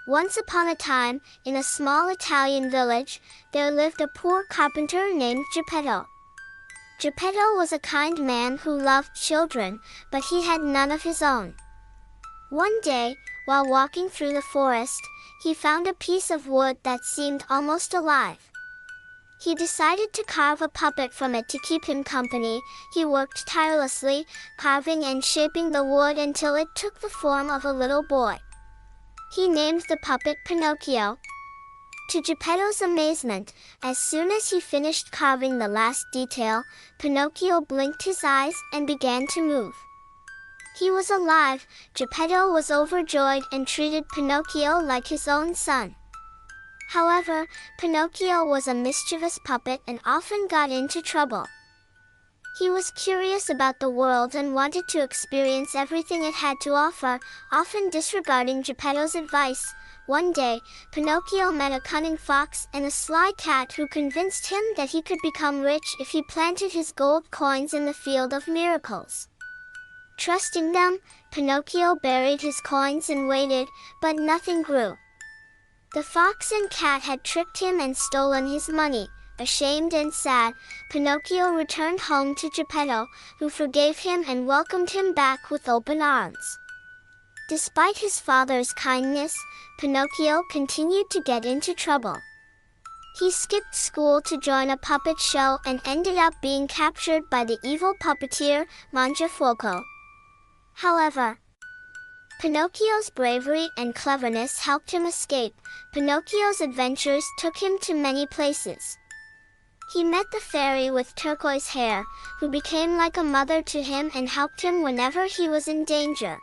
Once upon a time, in a small Italian village, there lived a poor carpenter named Geppetto. Geppetto was a kind man who loved children, but he had none of his own. One day, while walking through the forest, he found a piece of wood that seemed almost alive. He decided to carve a puppet from it to keep him company. He worked tirelessly, carving and shaping the wood until it took the form of a little boy. He named the puppet Pinocchio. To Geppetto's amazement, as soon as he finished carving the last detail, Pinocchio blinked his eyes and began to move. He was alive. Geppetto was overjoyed and treated Pinocchio like his own son. However, Pinocchio was a mischievous puppet and often got into trouble. He was curious about the world and wanted to experience everything it had to offer, often disregarding Geppetto's advice. One day, Pinocchio met a cunning fox and a sly cat who convinced him that he could become rich if he planted his gold coins in the field of miracles. Trusting them, Pinocchio buried his coins and waited, but nothing grew. The fox and cat had tricked him and stolen his money. Ashamed and sad, Pinocchio returned home to Geppetto, who forgave him and welcomed him back with open arms. Despite his father's kindness, Pinocchio continued to get into trouble. He skipped school to join a puppet show and ended up being captured by the evil puppeteer, Mangiafuoco. However, Pinocchio's bravery and cleverness helped him escape. Pinocchio's adventures took him to many places. He met the fairy with turquoise hair, who became like a mother to him and helped him whenever he was in danger.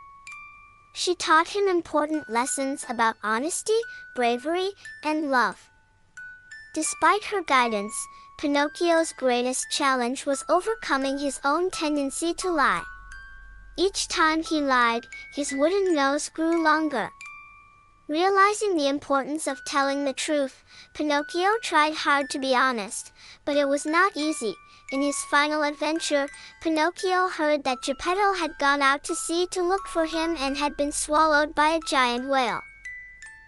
She taught him important lessons about honesty, bravery, and love. Despite her guidance, Pinocchio's greatest challenge was overcoming his own tendency to lie. Each time he lied, his wooden nose grew longer. Realizing the importance of telling the truth, Pinocchio tried hard to be honest, but it was not easy. In his final adventure, Pinocchio heard that Geppetto had gone out to sea to look for him and had been swallowed by a giant whale.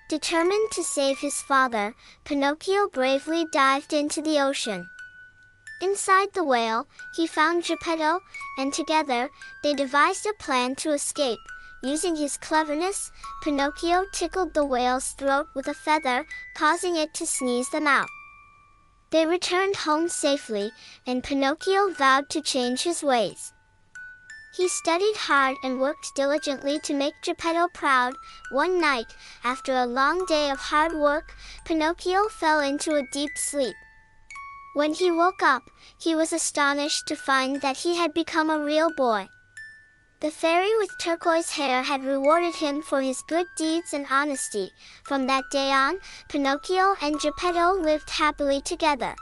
Determined to save his father, Pinocchio bravely dived into the ocean. Inside the whale, he found Geppetto, and together, they devised a plan to escape. Using his cleverness, Pinocchio tickled the whale's throat with a feather, causing it to sneeze them out. They returned home safely, and Pinocchio vowed to change his ways. He studied hard and worked diligently to make Geppetto proud. One night, after a long day of hard work, Pinocchio fell into a deep sleep. When he woke up, he was astonished to find that he had become a real boy. The fairy with turquoise hair had rewarded him for his good deeds and honesty. From that day on, Pinocchio and Geppetto lived happily together.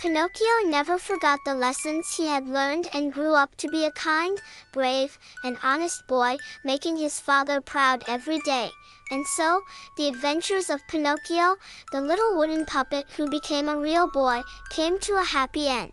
Pinocchio never forgot the lessons he had learned and grew up to be a kind, brave, and honest boy, making his father proud every day. And so, the adventures of Pinocchio, the little wooden puppet who became a real boy, came to a happy end.